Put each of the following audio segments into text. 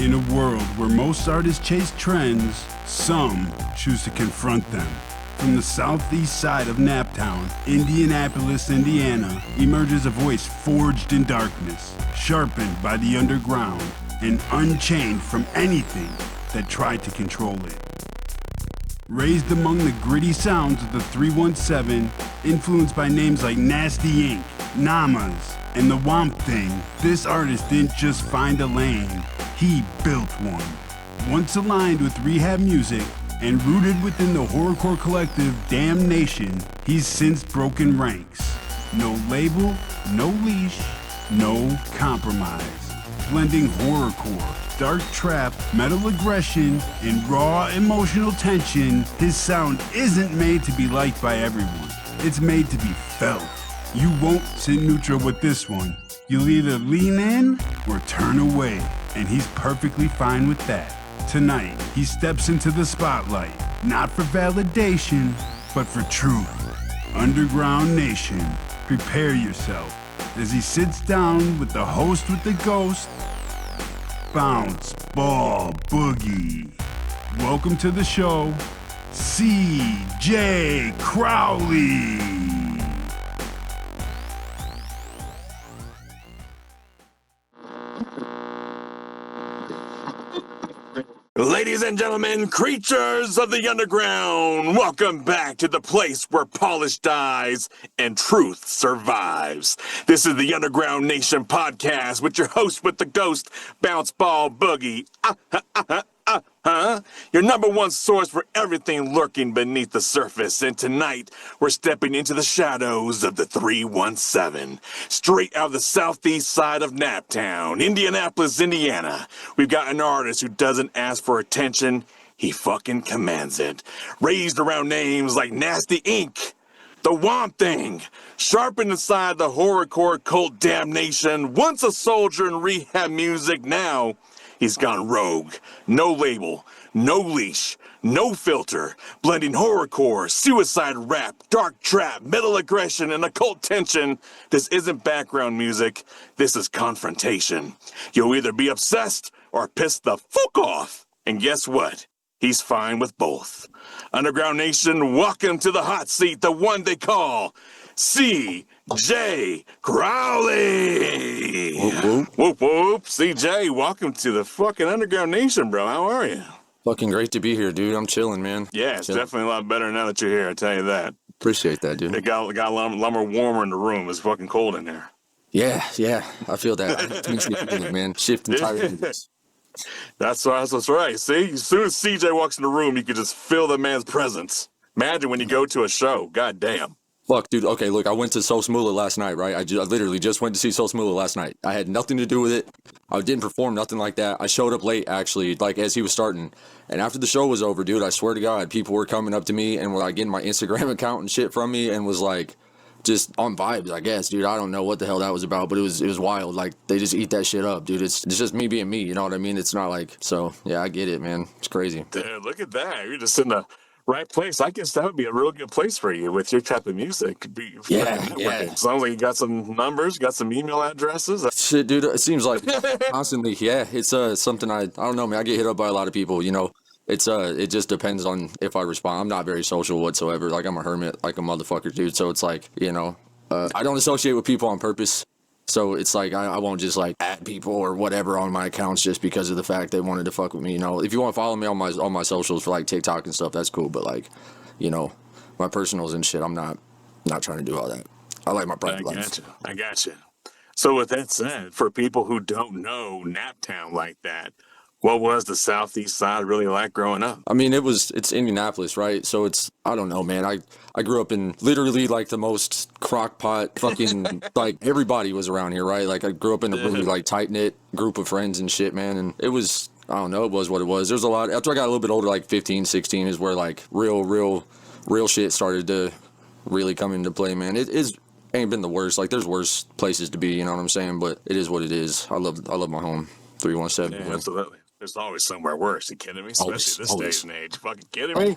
In a world where most artists chase trends, some choose to confront them. From the southeast side of Naptown, Indianapolis, Indiana, emerges a voice forged in darkness, sharpened by the underground, and unchained from anything that tried to control it. Raised among the gritty sounds of the 317, influenced by names like Nasty Inc., Namas, and the Womp Thing, this artist didn't just find a lane, he built one. Once aligned with Rehab Musik and rooted within the horrorcore collective DamnednatioN, he's since broken ranks. No label, no leash, no compromise. Blending horrorcore, dark trap, metal aggression, and raw emotional tension, his sound isn't made to be liked by everyone. It's made to be felt. You won't sit neutral with this one. You'll either lean in or turn away, and he's perfectly fine with that. Tonight, he steps into the spotlight, not for validation, but for truth. Underground Nation, prepare yourself as he sits down with the host with the ghost, Bounce Ball Boogie. Welcome to the show, C.J. Crowley. Ladies and gentlemen, creatures of the underground, welcome back to the place where polish dies and truth survives. This is the Underground Nation podcast with your host with the ghost, Bounce Ball Boogie. Your number one source for everything lurking beneath the surface. And tonight, we're stepping into the shadows of the 317. Straight out of the southeast side of Naptown, Indianapolis, Indiana. We've got an artist who doesn't ask for attention, he fucking commands it. Raised around names like Nasty Inc., The Womp Thing, sharpened inside the horrorcore cult damnation, once a soldier in Rehab Musik, now he's gone rogue. No label, no leash, no filter. Blending horrorcore, suicide rap, dark trap, metal aggression, and occult tension. This isn't background music. This is confrontation. You'll either be obsessed or pissed the fuck off. And guess what? He's fine with both. Underground Nation, welcome to the hot seat, the one they call C.J. Crowley. Whoop, whoop. Whoop, whoop. CJ, welcome to the fucking Underground Nation, bro. How are you? Fucking great to be here, dude. I'm chilling, man. Yeah, it's Chilling. definitely a lot better now that you're here, I tell you that. Appreciate that, dude. It got a lot more warmer in the room. It's fucking cold in there. Yeah, I feel that. Man, shifting tires. That's right. See, as soon as CJ walks in the room, you can just feel the man's presence. Imagine when you go to a show. God damn. Fuck, dude. Okay, look, I went to Soul Smoola last night, right? I literally just went to see Soul Smoola last night. I had nothing to do with it. I didn't perform, nothing like that. I showed up late, actually, like as he was starting. And after the show was over, dude, I swear to God, people were coming up to me and were like getting my Instagram account and shit from me and was like, just on vibes, I guess, dude. I don't know what the hell that was about, but it was wild. Like, they just eat that shit up, dude. It's just me being me, you know what I mean? It's not like, so, yeah, I get it, man. It's crazy. Dude, look at that. You're just in the right place. I guess that would be a real good place for you with your type of music. Yeah. Sounds like you got some numbers, got some email addresses. Shit, dude, it seems like constantly, yeah. It's something I don't know, man. I get hit up by a lot of people, you know. It just depends on if I respond. I'm not very social whatsoever. Like, I'm a hermit, like a motherfucker, dude. So it's like, you know, I don't associate with people on purpose. So it's like, I won't just like add people or whatever on my accounts just because of the fact they wanted to fuck with me. You know, if you want to follow me on my socials for like TikTok and stuff, that's cool. But like, you know, my personals and shit, I'm not trying to do all that. I like my private life. I gotcha. So with that said, for people who don't know Naptown like that, what was the southeast side really like growing up? I mean, it's Indianapolis, right? So it's, I don't know, man. I grew up in literally like the most crockpot fucking, like everybody was around here, right? Like I grew up in a really like tight knit group of friends and shit, man. And it was, I don't know, it was what it was. There's a lot, after I got a little bit older, like 15, 16 is where like real shit started to really come into play, man. Ain't been the worst. Like there's worse places to be, you know what I'm saying? But it is what it is. I love my home, 317. Yeah, absolutely. There's always somewhere worse. You kidding me? Especially this Always. day and age. Fucking kidding me?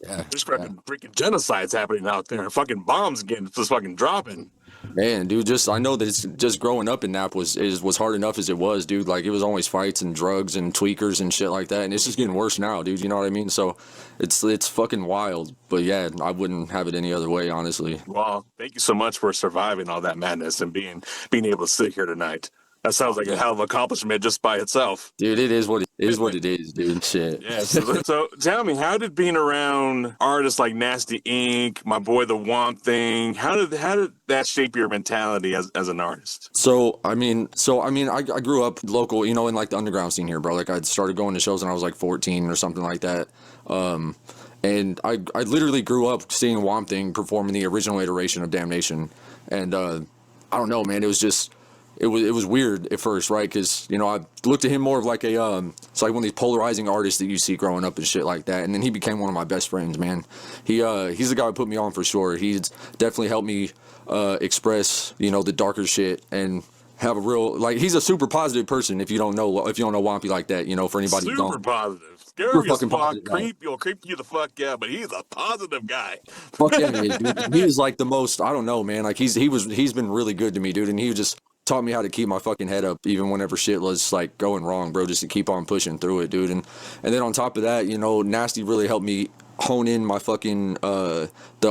Yeah. There's fucking freaking genocides happening out there. Fucking bombs getting just fucking dropping. Man, dude, I know that it's just growing up in Nap was hard enough as it was, dude. Like, it was always fights and drugs and tweakers and shit like that, and it's just getting worse now, dude. You know what I mean? So it's fucking wild. But yeah, I wouldn't have it any other way, honestly. Well, thank you so much for surviving all that madness and being able to sit here tonight. That sounds like a hell of an accomplishment just by itself. Dude, it is what it is, dude. Shit. Yeah. So tell me, how did being around artists like Nasty Ink, my boy the Womp Thing, how did that shape your mentality as an artist? So I mean, I grew up local, you know, in like the underground scene here, bro. Like, I started going to shows when I was like 14 or something like that. And I literally grew up seeing Womp Thing perform in the original iteration of Damnation. And I don't know, man. It was just. It was weird at first, right? Because, you know, I looked at him more of like it's like one of these polarizing artists that you see growing up and shit like that. And then he became one of my best friends, man. He's the guy who put me on for sure. He's definitely helped me express, you know, the darker shit and have a real, like, he's a super positive person. If you don't know Wompy like that, you know, for anybody who don't. Super positive. Scary as fuck. He'll creep you the fuck out, but he's a positive guy. Fuck yeah, dude. He is like the most, I don't know, man. Like, he's been really good to me, dude. And he just taught me how to keep my fucking head up even whenever shit was like going wrong, bro, just to keep on pushing through it, dude. And then on top of that, you know, Nasty really helped me hone in my fucking the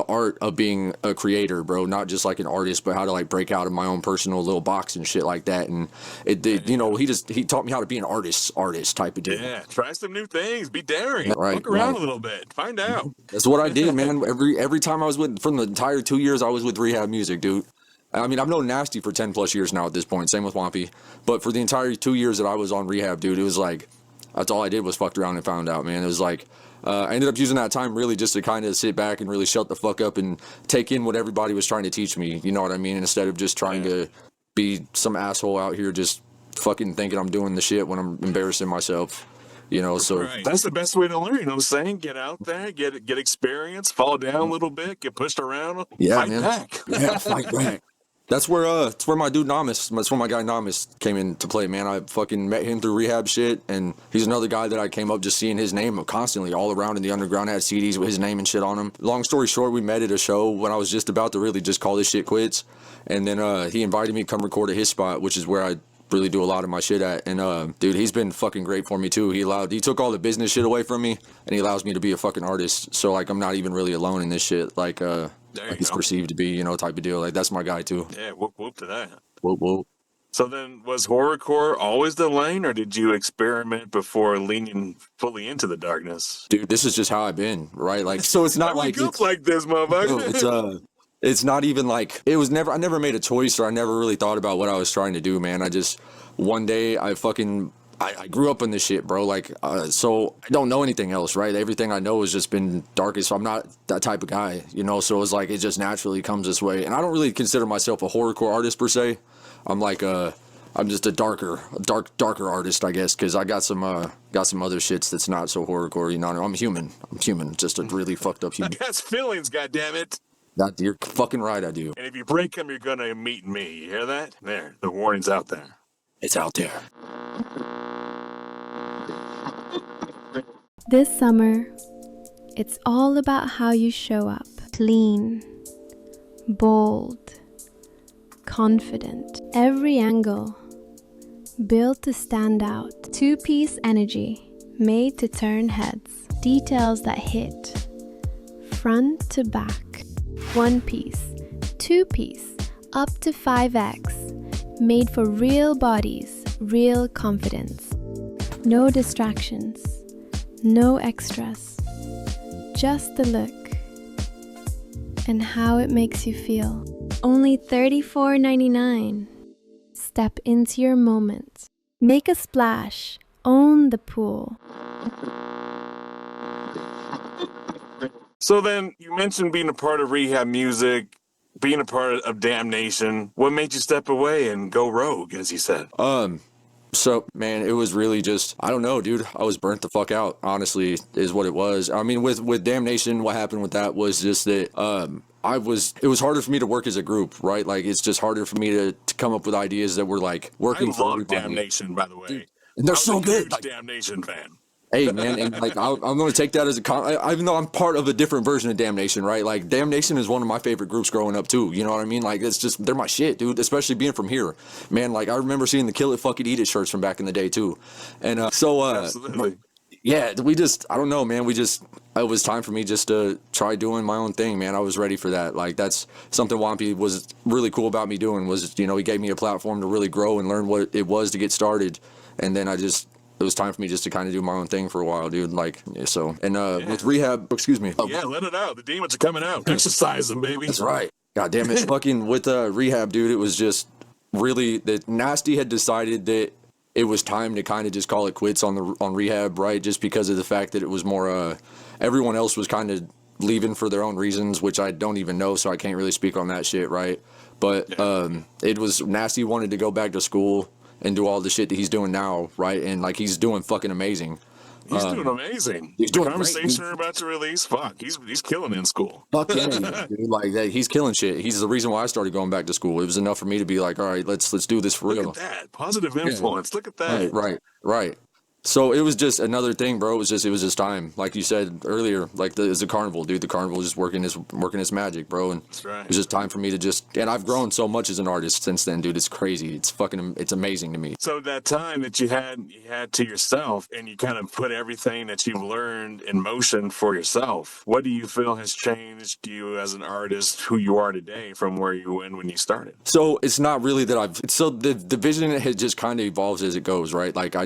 art of being a creator, bro, not just like an artist, but how to like break out of my own personal little box and shit like that. And it did, you know, he taught me how to be an artist type of dude. Yeah, try some new things, be daring, right, look around a little bit, find out. That's what I did, man. Every time I was from the entire 2 years I was with Rehab Musik, dude. I mean, I've known Nasty for 10 plus years now at this point. Same with Wompy. But for the entire 2 years that I was on Rehab, dude, it was like, that's all I did was fucked around and found out, man. It was like, I ended up using that time really just to kind of sit back and really shut the fuck up and take in what everybody was trying to teach me. You know what I mean? Instead of just trying to be some asshole out here just fucking thinking I'm doing the shit when I'm embarrassing myself. You know, so that's the best way to learn. You know what I'm saying? Get out there, get experience, fall down a little bit, get pushed around, fight back. Yeah, fight back. That's where my dude Namas, that's where my guy Namas came into play, man. I fucking met him through Rehab shit, and he's another guy that I came up just seeing his name constantly all around in the underground. I had CDs with his name and shit on them. Long story short, we met at a show when I was just about to really just call this shit quits, and then he invited me to come record at his spot, which is where I really do a lot of my shit at. And dude, he's been fucking great for me too. He took all the business shit away from me, and he allows me to be a fucking artist. So like, I'm not even really alone in this shit. Like he's perceived to be, you know, type of deal. Like, that's my guy too. Yeah, whoop to that. Whoop. So then, was horrorcore always the lane, or did you experiment before leaning fully into the darkness? Dude, this is just how I've been, right? Like, so it's not like it's like this, motherfucker. It's not even like I never made a choice, or I never really thought about what I was trying to do, man. I just one day I grew up in this shit, bro. Like, so I don't know anything else, right? Everything I know has just been darkest. So I'm not that type of guy, you know? So it's like, it just naturally comes this way. And I don't really consider myself a horrorcore artist per se. I'm like, I'm just a darker artist, I guess. Cause I got some other shits that's not so horrorcore, you know? I'm human, just a really fucked up human. That's feelings, goddammit. You're fucking right, I do. And if you break them, you're gonna meet me. You hear that? There, the warning's out there. It's out there. This summer, it's all about how you show up. Clean, bold, confident. Every angle, built to stand out. Two-piece energy, made to turn heads. Details that hit, front to back. One piece, two piece, up to 5x. Made for real bodies, real confidence. No distractions. No extras, just the look and how it makes you feel. Only $34.99. Step into your moment. Make a splash. Own the pool. So then, you mentioned being a part of Rehab Musik, being a part of Damnation. What made you step away and go rogue, as you said? So, man, it was really just, I don't know, dude. I was burnt the fuck out, honestly, is what it was. I mean, with Damnation, what happened with that was just that it was harder for me to work as a group, right? Like, it's just harder for me to come up with ideas that were, like, working for everybody. Damnation, by the way. Dude, and they're I was so a good. huge Like, Damnation fan. hey man, and like I'm going to take that as even though I'm part of a different version of Damnation, right? Like Damnation is one of my favorite groups growing up too. You know what I mean? Like it's just they're my shit, dude. Especially being from here, man. Like I remember seeing the Kill It Fuck It Eat It shirts from back in the day too, and Absolutely. yeah, I don't know, man. It was time for me just to try doing my own thing, man. I was ready for that. Like that's something Wampy was really cool about me doing was, he gave me a platform to really grow and learn what it was to get started, and then it was time for me just to kind of do my own thing for a while, dude. Like, so, and with Rehab, excuse me. Yeah, let it out. The demons are coming out. Exercise them, baby. That's right. God damn it. Fucking with Rehab, dude, it was just really that Nasty had decided that it was time to kind of just call it quits on Rehab, right? Just because of the fact that it was more, everyone else was kind of leaving for their own reasons, which I don't even know, so I can't really speak on that shit, right? But it was Nasty wanted to go back to school and do all the shit that he's doing now, right? And like he's doing fucking amazing. He's doing amazing. He's doing the conversation we're about to release. Fuck, he's killing in school. Fuck yeah, dude. Like that, he's killing shit. He's the reason why I started going back to school. It was enough for me to be like, all right, let's do this for real. Look at that positive influence. Look at that. Right. So it was just another thing, bro. It was just time. Like you said earlier, like it's a carnival, dude. The carnival is just working its magic, bro. And That's right. it was just time for me to and I've grown so much as an artist since then, dude. It's crazy. It's amazing to me. So that time that you had to yourself, and you kind of put everything that you've learned in motion for yourself. What do you feel has changed you as an artist, who you are today, from where you were when you started? So it's not really that the vision has just kind of evolves as it goes, right? Like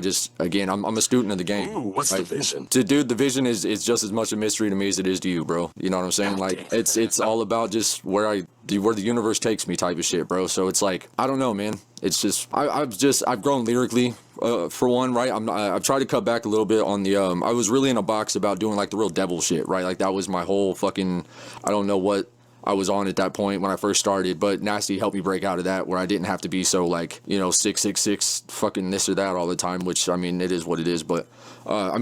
I'm a student of the game. Ooh, what's the vision? Dude, the vision is just as much a mystery to me as it is to you, bro. You know what I'm saying? Like it's all about just where the universe takes me type of shit, bro. So it's like, I don't know, man. It's just I've grown lyrically, for one, right? I've tried to cut back a little bit on the I was really in a box about doing like the real devil shit, right? Like that was my whole fucking, I don't know what I was on at that point when I first started, but Nasty helped me break out of that, where I didn't have to be so like, 666 fucking this or that all the time, which I mean, it is what it is. But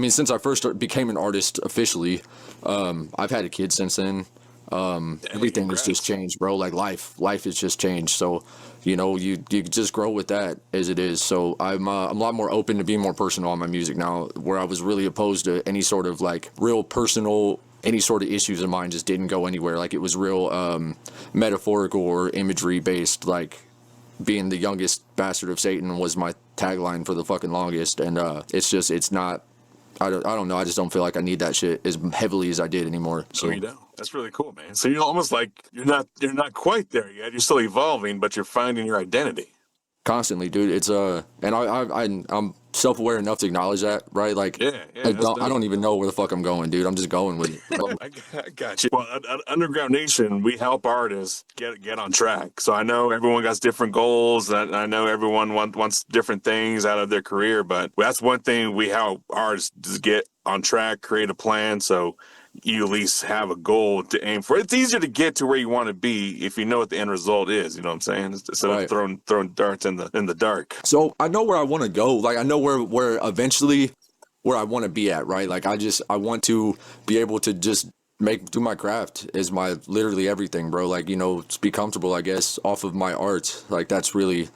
since I first became an artist officially, I've had a kid since then. Everything has just changed, bro. Like life has just changed. So, you just grow with that as it is. So I'm a lot more open to being more personal on my music now, where I was really opposed to any sort of like real personal, any sort of issues of mine just didn't go anywhere. Like it was real metaphorical or imagery based. Like being the youngest bastard of Satan was my tagline for the fucking longest. And it's not. I don't know. I just don't feel like I need that shit as heavily as I did anymore. So you don't. That's really cool, man. So you're almost like you're not quite there yet. You're still evolving, but you're finding your identity. Constantly, dude. It's and I'm self-aware enough to acknowledge that, right? Like, yeah. I don't even know where the fuck I'm going, dude. I'm just going with it. I got you. Well, at Underground Nation, we help artists get on track. So I know everyone got different goals, and I know everyone wants different things out of their career, but that's one thing we help artists just get on track, create a plan, so you at least have a goal to aim for. It's easier to get to where you want to be if you know what the end result is. You know what I'm saying? Instead of throwing darts in the dark. So I know where I want to go. Like I know where eventually where I want to be at. Right? Like I want to be able to just do my craft as my literally everything, bro. Like just be comfortable, I guess, off of my art. Like that's really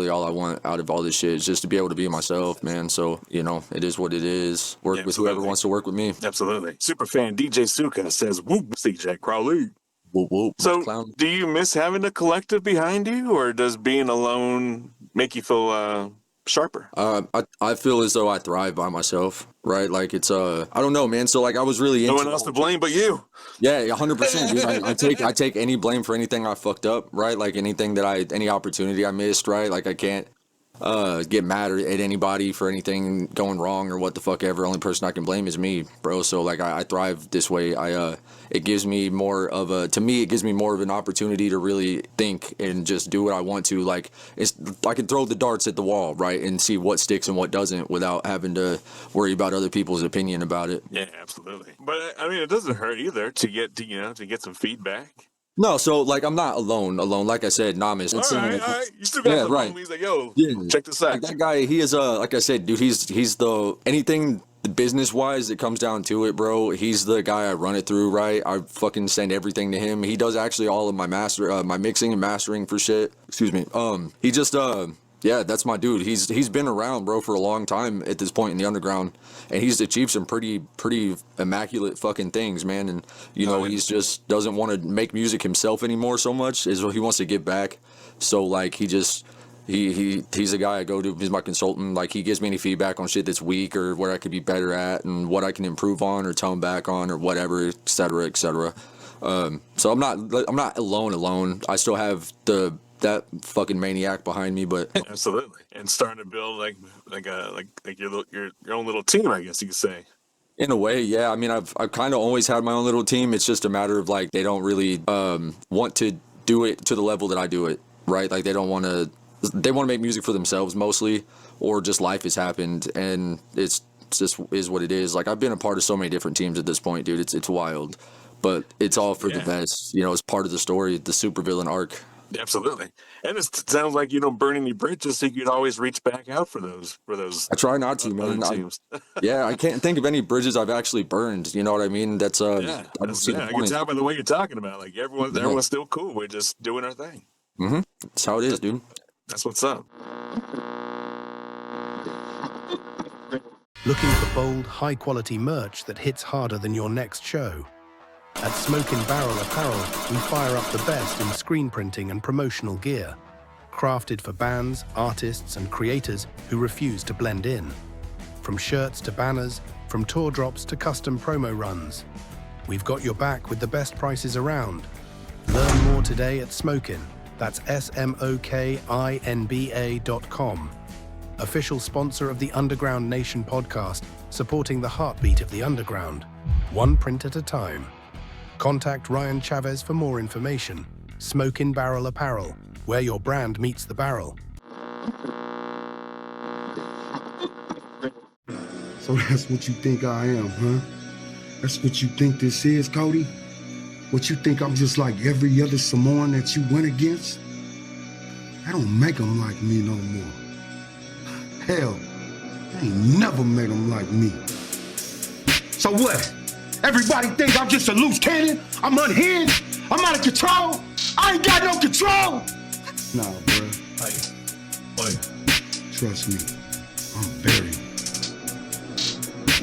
all I want out of all this shit, is just to be able to be myself, man. So, it is what it is. Work with whoever wants to work with me. Absolutely. Superfan DJ Suka says, whoop, CJ Crowley. Whoop, whoop. So, do you miss having a collective behind you, or does being alone make you feel sharper? I feel as though I thrive by myself, right? Like it's I don't know, man. So like I was really into no one else to blame but you. Yeah, 100%, dude. I take any blame for anything I fucked up, right? Like any opportunity I missed, right? Like I can't get mad at anybody for anything going wrong or what the fuck ever. Only person I can blame is me, bro. So like I thrive this way. It gives me more of an opportunity to really think and just do what I want to. Like I can throw the darts at the wall, right, and see what sticks and what doesn't without having to worry about other people's opinion about it. Yeah, absolutely. But I mean, it doesn't hurt either to get some feedback. No, so like I'm not alone. Like I said, Namas. All right. You still got some homies like, yo, check this out. Like that guy, he is like I said, dude, he's the anything business wise that comes down to it, bro. He's the guy I run it through, right? I fucking send everything to him. He does actually all of my mixing and mastering for shit. Excuse me. He just Yeah, that's my dude. He's been around, bro, for a long time at this point in the underground, and he's achieved some pretty immaculate fucking things, man. And you know, he's just doesn't want to make music himself anymore so much. Is he wants to give back. So like he's a guy I go to. He's my consultant. Like he gives me any feedback on shit that's weak or where I could be better at and what I can improve on or tone back on or whatever, et cetera, et cetera. So I'm not alone. I still have that fucking maniac behind me, but Absolutely. And starting to build like your own little team, I guess you could say. in a way, yeah. I mean, I've kind of always had my own little team. It's just a matter of like they don't really want to do it to the level that I do it, right? Like they want to make music for themselves mostly, or just life has happened and it's just is what it is. Like I've been a part of so many different teams at this point, dude. It's wild, but it's all for the best. You know, it's part of the story, the supervillain arc. Absolutely. And it sounds like you don't burn any bridges, so you could always reach back out for those I try not to, man. teams. I can't think of any bridges I've actually burned. You know what I mean? That's I don't see the I can point. tell by the way you're talking about. Like everyone's still cool. We're just doing our thing. Mm-hmm. That's how it is, dude. That's what's up. Looking for bold, high-quality merch that hits harder than your next show? At Smokin' Barrel Apparel, we fire up the best in screen printing and promotional gear, crafted for bands, artists, and creators who refuse to blend in. From shirts to banners, from tour drops to custom promo runs, we've got your back with the best prices around. Learn more today at Smokin'. That's SMOKINBA.com. Official sponsor of the Underground Nation podcast, supporting the heartbeat of the underground, one print at a time. Contact Ryan Chavez for more information. Smokin' Barrel Apparel, where your brand meets the barrel. So that's what you think I am, huh? That's what you think this is, Cody? What you think I'm just like every other Samoan that you went against? That don't make them like me no more. Hell, I ain't never made them like me. So what? Everybody think I'm just a loose cannon? I'm unhinged? I'm out of control? I ain't got no control? Nah, bruh. Trust me, I'm very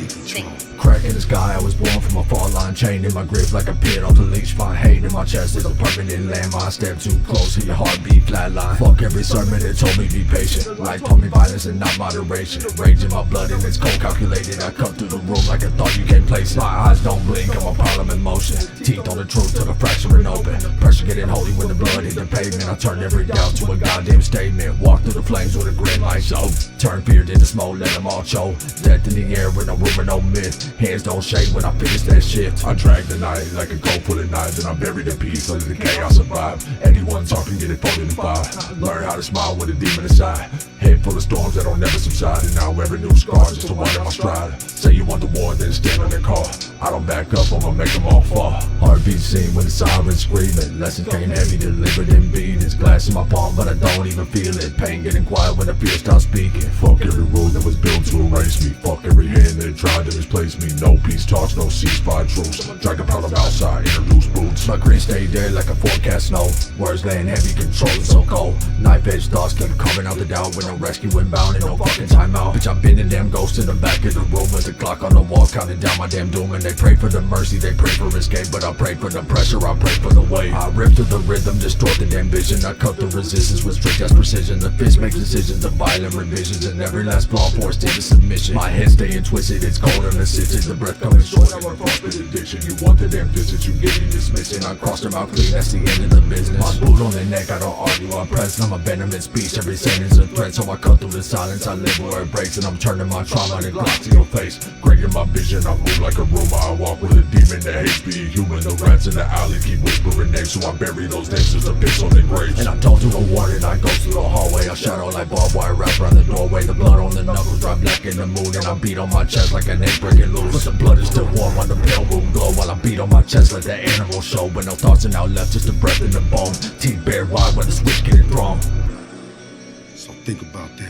in control. Crack in the sky, I was born from a fall line, chained in my grip like a pit off the leash. Find hate in my chest is a permanent landmine. Step too close to your heartbeat, flatline. Fuck every sermon that told me be patient. Life taught me violence and not moderation. Rage in my blood and it's cold calculated. I cut through the room like a thought you can't place it. My eyes don't blink, I'm a problem in motion. Teeth on the truth till the fracturing open. Pressure getting holy when the blood hit the pavement. I turn every doubt to a goddamn statement. Walk through the flames with a grin like so. Turn fear into smoke, let them all show. Death in the air with no rumor, no myth. Hands don't shake when I finish that shit. I drag the night like a cold pulling knife, and I bury the peace under the chaos survive. Anyone talking, get it folded in fire. Learn how to smile with a demon inside. Head full of storms that don't never subside, and now every new scar just a one in my stride. Say you want the war, then stand on the car. I don't back up, I'ma make them all fall. Heartbeat seen when the sirens screaming. Lesson came heavy, delivered in beatings. Glass in my palm, but I don't even feel it. Pain getting quiet when the fear stops speaking. Fuck every rule that was built to erase me. Fuck every hand that tried to misplace me. No peace talks, no ceasefire truce. Drag a pound of outside, introduce boots. My grin stay there like a forecast snow. Words laying heavy, controlling so cold. Knife edge thoughts keep carving out the doubt. With no rescue inbound and no fucking timeout. Bitch, I'm bending them ghosts in the back of the room. With the clock on the wall, counting down my damn doom. And they pray for the mercy, they pray for escape. But I pray for the pressure, I pray for the weight. I rip to the rhythm, distort the ambition. I cut the resistance with strict as precision. The fist makes decisions, the violent revisions. And every last flaw forced into submission. My head staying twisted, it's cold and the stitches. The breath coming short, I run false with addiction. You want the damn distance, you get me dismissing. I crossed them out clean, that's the end of the business. My boot on the neck, I don't argue, I'm pressing. I'm a venomous speech, every sentence a threat. So I cut through the silence, I live where it breaks. And I'm turning my trauma and glock to your face. Great in my vision, I move like a rumor. I walk with a demon that hates being human. The rats in the alley keep whispering names, so I bury those names as a piss on their graves. And I don't do no warning, I go through the hallway. I shadow like barbed wire wrap around the doorway. The blood on the knuckles dry black in the moon. And I beat on my chest like an egg breaking loose. But the blood is still warm on the pale room glow. While I beat on my chest like that animal show. With no thoughts and now left, just a breath in the bone. Teeth bared wide when the switch getting thrown. So think about that.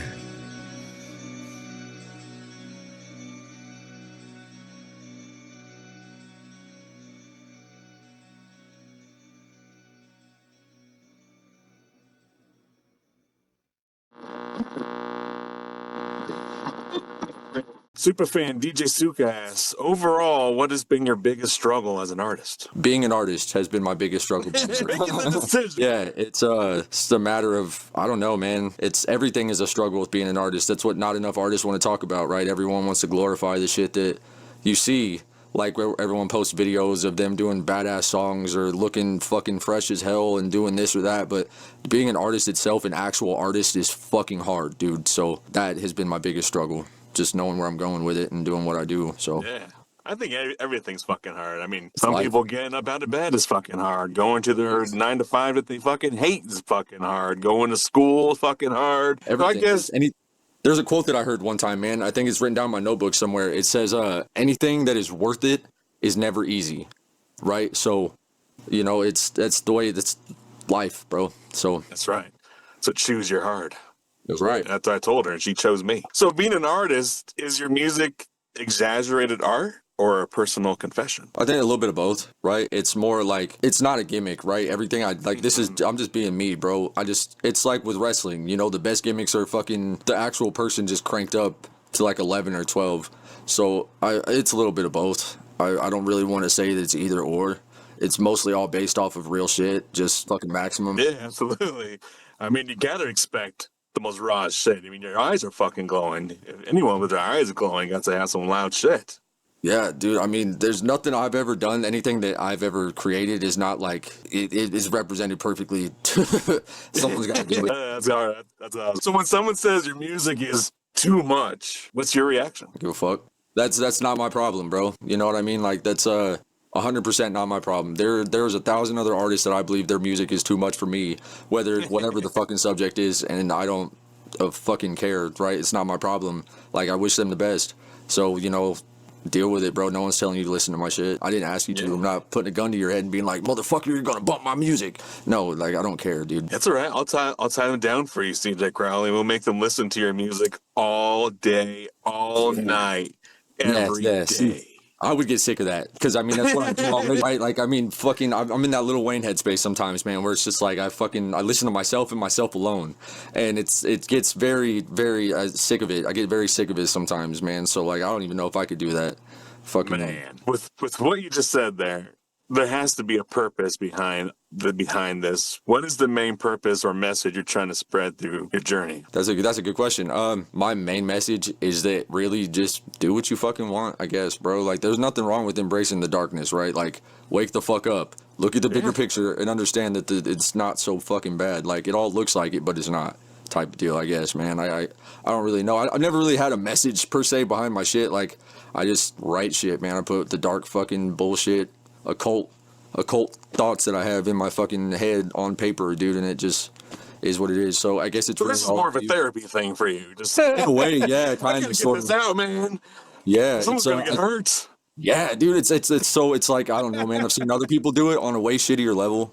Superfan DJ Sukas, overall, what has been your biggest struggle as an artist? Being an artist has been my biggest struggle. Making the decision. Yeah, it's a matter of, I don't know, man. It's everything is a struggle with being an artist. That's what not enough artists want to talk about, right? Everyone wants to glorify the shit that you see, like where everyone posts videos of them doing badass songs or looking fucking fresh as hell and doing this or that. But being an artist itself, an actual artist, is fucking hard, dude. So that has been my biggest struggle. Just knowing where I'm going with it and doing what I do. So yeah, I think everything's fucking hard. I mean, some people getting up out of bed is fucking hard. Going to their 9 to 5 that they fucking hate is fucking hard. Going to school is fucking hard. Everything. So I guess there's a quote that I heard one time, man. I think it's written down in my notebook somewhere. It says, anything that is worth it is never easy, right? So, you know, that's the way that's life, bro. So that's right. So choose your hard. That's right. That's what I told her, and she chose me. So being an artist, is your music exaggerated art or a personal confession? I think a little bit of both, right? It's more like, it's not a gimmick, right? Everything I like, this is, I'm just being me, bro. It's like with wrestling, you know, the best gimmicks are fucking the actual person just cranked up to like 11 or 12. So it's a little bit of both. I don't really want to say that it's either or. It's mostly all based off of real shit, just fucking maximum. Yeah, absolutely. I mean, you gotta expect the most raw shit. I mean, your eyes are fucking glowing. If anyone with their eyes glowing got to have some loud shit. Yeah, dude. I mean, there's nothing I've ever done. Anything that I've ever created is not like it is represented perfectly. Someone's got to do it. That's all right. That's awesome. So when someone says your music is too much, what's your reaction? Give a fuck. That's not my problem, bro. You know what I mean? Like that's 100% not my problem. There's 1,000 other artists that I believe their music is too much for me, whatever the fucking subject is, and I don't fucking care, right? It's not my problem. Like, I wish them the best. So, you know, deal with it, bro. No one's telling you to listen to my shit. I didn't ask you to. I'm not putting a gun to your head and being like, motherfucker, you're gonna bump my music. No, like, I don't care, dude. That's all right. I'll tie them down for you, CJ Crowley. We'll make them listen to your music all day, all night, every day. I would get sick of that because I mean that's what I do already, right? Like I mean, fucking, I'm in that Lil Wayne headspace sometimes, man, where it's just like I listen to myself and myself alone, and it gets very, very sick of it. I get very sick of it sometimes, man. So like I don't even know if I could do that. Fucking man, with what you just said there has to be a purpose behind this. What is the main purpose or message you're trying to spread through your journey? That's a good question. My main message is that really just do what you fucking want, I guess, bro. Like there's nothing wrong with embracing the darkness, right? Like wake the fuck up, look at the bigger picture, and understand that it's not so fucking bad. Like it all looks like it, but it's not. Type of deal, I guess, man. I don't really know. I've never really had a message per se behind my shit. Like I just write shit, man. I put the dark fucking bullshit, occult thoughts that I have in my fucking head on paper, dude, and it just is what it is. So I guess it's so this is more of a therapy thing for you. Just in a way, yeah, kind of. Get this out, man. Yeah, someone's gonna get hurt. Yeah, dude, it's like I don't know, man. I've seen other people do it on a way shittier level,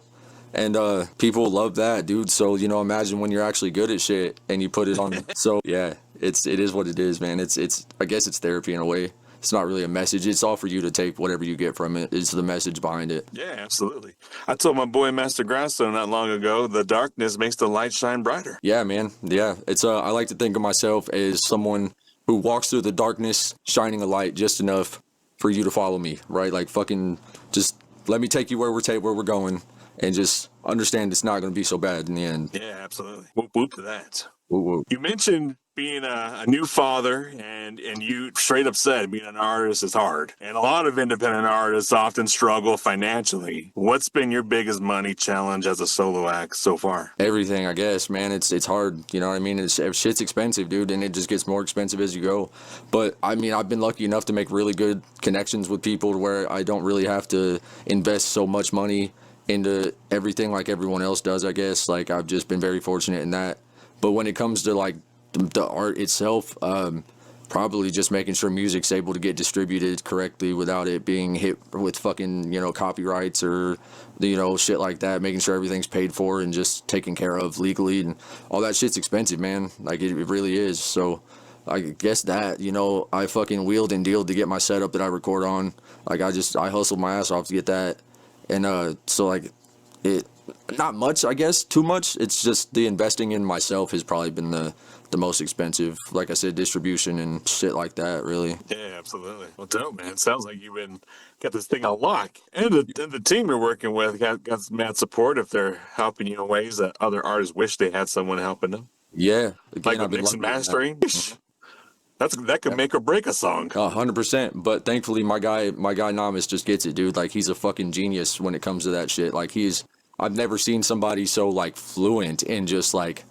and people love that, dude. So you know, imagine when you're actually good at shit and you put it on. So yeah, it is what it is, man. It's I guess it's therapy in a way. It's not really a message. It's all for you to take whatever you get from it. It's the message behind it. Yeah, absolutely. I told my boy Master Grasso not long ago, the darkness makes the light shine brighter. Yeah, man. Yeah. It's I like to think of myself as someone who walks through the darkness, shining a light just enough for you to follow me, right? Like fucking just let me take you where we're going and just understand it's not going to be so bad in the end. Yeah, absolutely. Whoop whoop to that. Whoop whoop. You mentioned being a new father, and you straight up said being an artist is hard. And a lot of independent artists often struggle financially. What's been your biggest money challenge as a solo act so far? Everything, I guess, man. It's hard. You know what I mean? Shit's expensive, dude, and it just gets more expensive as you go. But, I mean, I've been lucky enough to make really good connections with people where I don't really have to invest so much money into everything like everyone else does, I guess. Like, I've just been very fortunate in that. But when it comes to, like, the art itself, probably just making sure music's able to get distributed correctly without it being hit with fucking, you know, copyrights or, you know, shit like that, making sure everything's paid for and just taken care of legally, and all that shit's expensive, man. Like it really is. So I guess that, you know, I fucking wheeled and dealed to get my setup that I record on. Like I hustled my ass off to get that. And so like Not much, I guess. Too much. It's just the investing in myself has probably been the most expensive. Like I said, distribution and shit like that. Really. Yeah, absolutely. Well, dope, man. Sounds like you've been got this thing on lock, and the team you're working with got some mad support if they're helping you in ways that other artists wish they had someone helping them. Yeah. Again, Like I've with been mix and lucky with that. mastering. That could make or break a song. 100%. But thankfully, my guy Namas just gets it, dude. Like he's a fucking genius when it comes to that shit. Like I've never seen somebody so like fluent in just like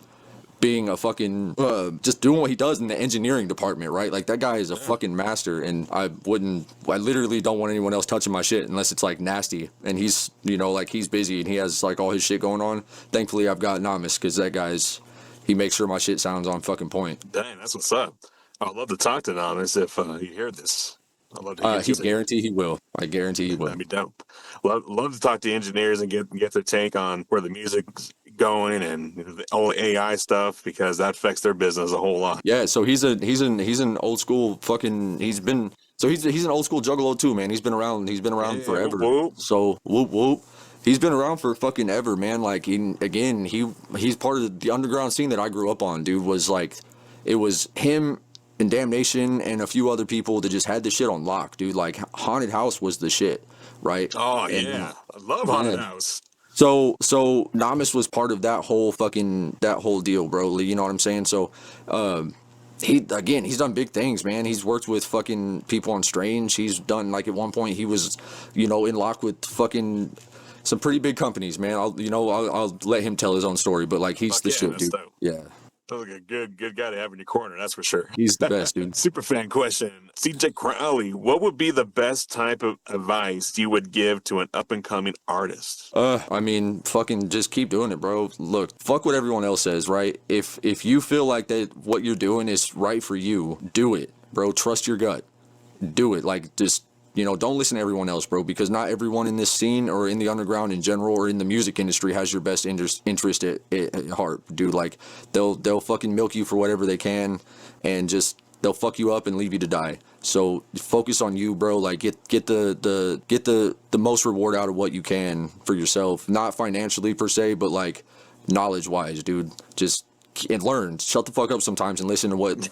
being a fucking just doing what he does in the engineering department, right? Like that guy is a fucking master, and I literally don't want anyone else touching my shit unless it's like nasty. And he's, you know, like he's busy and he has like all his shit going on. Thankfully, I've got Namas because that he makes sure my shit sounds on fucking point. Dang, that's what's up. I'd love to talk to Namas if you hear this. I'd love to hear He guarantee he will. I guarantee he will. That'd be dope. Love to talk to engineers and get their take on where the music's going and the all AI stuff, because that affects their business a whole lot. Yeah, so he's an old school fucking he's an old school juggalo too, man. He's been around forever. Whoop. So whoop whoop. He's been around for fucking ever, man. Like he's part of the underground scene that I grew up on, dude. Was like it was him and DamnednatioN and a few other people that just had the shit on lock, dude. Like Haunted House was the shit, right? Oh yeah, I love Haunted House. So Namas was part of that whole deal, bro. You know what I'm saying? So he's done big things, man. He's worked with fucking people on Strange. He's done, like, at one point he was, you know, in lock with fucking some pretty big companies, man. I'll let him tell his own story, but like he's the shit, dude. Dope. Yeah. Sounds like a good guy to have in your corner, that's for sure. He's the best, dude. Super fan question. CJ Crowley, what would be the best type of advice you would give to an up-and-coming artist? I mean, fucking just keep doing it, bro. Look, fuck what everyone else says, right? If you feel like that what you're doing is right for you, do it, bro. Trust your gut. Do it. Like, just, you know, don't listen to everyone else, bro, because not everyone in this scene or in the underground in general or in the music industry has your best interest at heart, dude. Like, they'll fucking milk you for whatever they can, and just they'll fuck you up and leave you to die. So focus on you, bro. Like, get the most reward out of what you can for yourself, not financially per se, but like knowledge wise, dude. Just and learn. Shut the fuck up sometimes and listen to what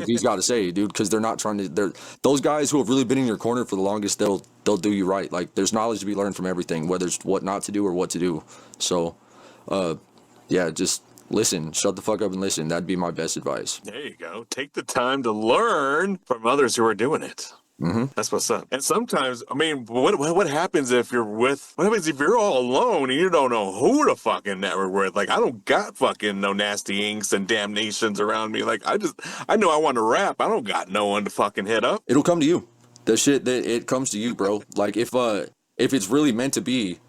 he's got to say, dude, because they're not trying to. They're those guys who have really been in your corner for the longest. They'll do you right. Like, there's knowledge to be learned from everything, whether it's what not to do or what to do. So, yeah, just listen. Shut the fuck up and listen. That'd be my best advice. There you go. Take the time to learn from others who are doing it. Mm-hmm. That's what's up. And sometimes, I mean, what happens if what happens if you're all alone and you don't know who to fucking network with? Like, I don't got fucking no Nasty Inks and Damnations around me. Like, I know I want to rap. I don't got no one to fucking hit up. It'll come to you. The shit that it comes to you, bro. Like, if it's really meant to be,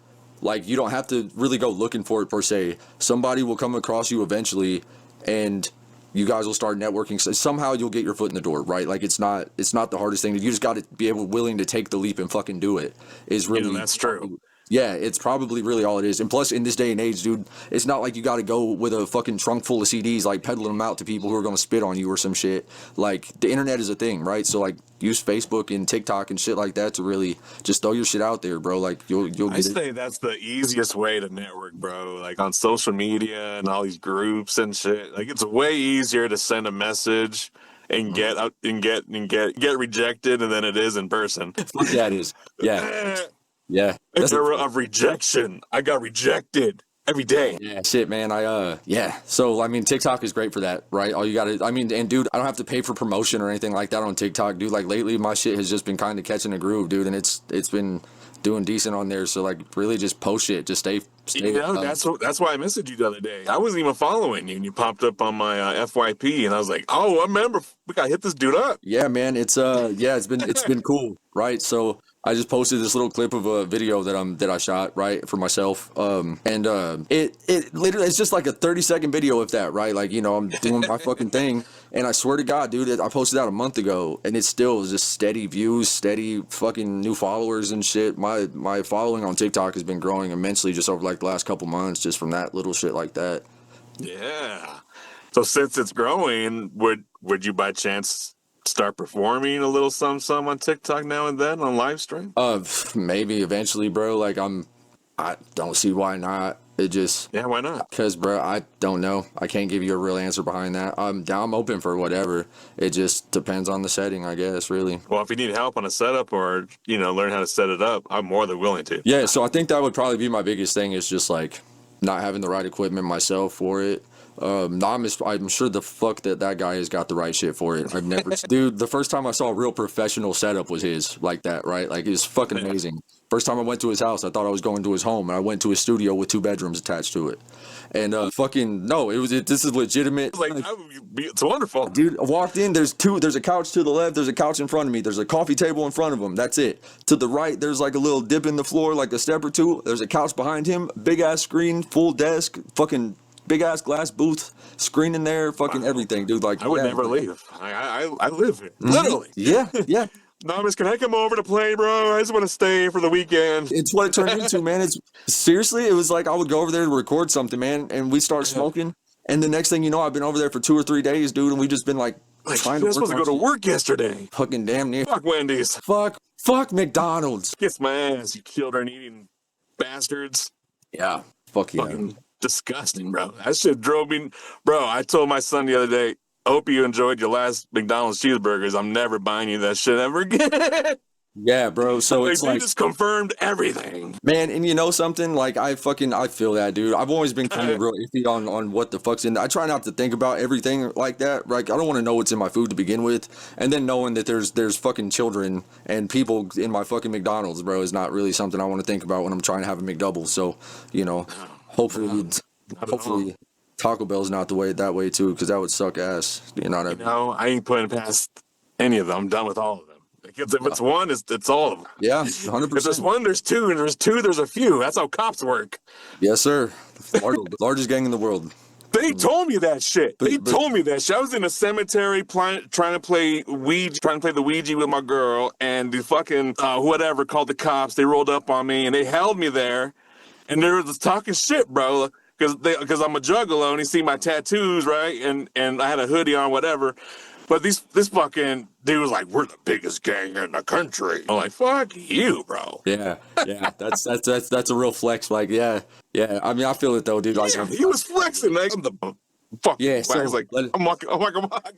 like, you don't have to really go looking for it per se. Somebody will come across you eventually, and you guys will start networking. So somehow you'll get your foot in the door, right? Like, it's not the hardest thing. You just got to be willing to take the leap and fucking do it. Is really, you know, that's true. Yeah, it's probably really all it is. And plus, in this day and age, dude, it's not like you got to go with a fucking trunk full of CDs, like peddling them out to people who are going to spit on you or some shit. Like, the internet is a thing, right? So, like, use Facebook and TikTok and shit like that to really just throw your shit out there, bro. Like, you'll get I say that's the easiest way to network, bro. Like, on social media and all these groups and shit. Like, it's way easier to send a message and get out and get rejected than it is in person. Fuck yeah, it is. Yeah. Yeah. It's era of rejection. I got rejected every day. Yeah, shit, man. Yeah. So, I mean, TikTok is great for that, right? All you got to, I mean, and dude, I don't have to pay for promotion or anything like that on TikTok, dude. Like, lately, my shit has just been kind of catching a groove, dude, and it's been doing decent on there. So, like, really just post shit. Just stay. You know, that's why I messaged you the other day. I wasn't even following you, and you popped up on my FYP, and I was like, oh, I remember. We got to hit this dude up. Yeah, man. It's been cool, right? So, I just posted this little clip of a video that I shot, right, for myself. It literally, it's just like a 30-second video, if that, right? Like, you know, I'm doing my fucking thing, and I swear to God, dude, I posted that a month ago, and it still is just steady views, steady fucking new followers and shit. My following on TikTok has been growing immensely just over like the last couple months, just from that little shit like that. Yeah. So since it's growing, would you by chance start performing a little some on TikTok now and then on live stream? Maybe eventually, bro. Like, I don't see why not. It just, Yeah, why not? because, bro, I don't know. I can't give you a real answer behind that. I'm open for whatever. It just depends on the setting, I guess, really. Well, if you need help on a setup or, learn how to set it up, I'm more than willing to. Yeah, so I think that would probably be my biggest thing is just like not having the right equipment myself for it. No, I'm sure the fuck that guy has got the right shit for it. I've never, dude. The first time I saw a real professional setup was his, like that, right? Like it's fucking amazing. First time I went to his house, I thought I was going to his home, and I went to his studio with 2 bedrooms attached to it. And fucking no, this is legitimate. It's wonderful, dude. I walked in. There's a couch to the left. There's a couch in front of me. There's a coffee table in front of him. That's it. To the right, there's like a little dip in the floor, like a step or two. There's a couch behind him. Big ass screen, full desk, fucking big ass glass booth, screen in there, fucking everything, dude. Like I would never leave. I live here, literally. Yeah, yeah. Nomis, can I come over to play, bro? I just want to stay for the weekend. It's what it turned into, man. It's seriously, it was like I would go over there to record something, man, and we start smoking. And the next thing you know, I've been over there for 2 or 3 days, dude, and we just been like trying to. I was supposed to go to work yesterday. Fucking damn near. Fuck Wendy's. Fuck McDonald's. Kiss my ass, you children eating bastards. Yeah. Fuck yeah. Fucking disgusting, bro. That shit drove me. Bro, I told my son the other day, I hope you enjoyed your last McDonald's cheeseburgers. I'm never buying you that shit ever again. Yeah, bro. So it's they like just confirmed everything, man. And you know something? Like I feel that, dude. I've always been kind of real iffy on what the fuck's in. I try not to think about everything like that. Like I don't want to know what's in my food to begin with, and then knowing that there's fucking children and people in my fucking McDonald's, bro, is not really something I want to think about when I'm trying to have a McDouble. So hopefully Taco Bell's not that way too, because that would suck ass. You know what I mean? I ain't putting past any of them. I'm done with all of them. Because if it's one, it's all of them. Yeah, 100%. If there's one, there's two, and there's two, there's a few. That's how cops work. Yes, sir. Largest gang in the world. They told me that shit. They told me that shit. I was in a cemetery trying to play the Ouija with my girl, and the fucking whatever called the cops. They rolled up on me, and they held me there, and they were just talking shit, bro. Because I'm a juggalo, and he see my tattoos, right? And I had a hoodie on, whatever. But this fucking dude was like, "We're the biggest gang in the country." I'm like, "Fuck you, bro." Yeah. That's a real flex. Like, yeah. I mean, I feel it though, dude. Like, yeah, he was flexing. Like, I'm the fuck. Yeah. So I was like, I'm walking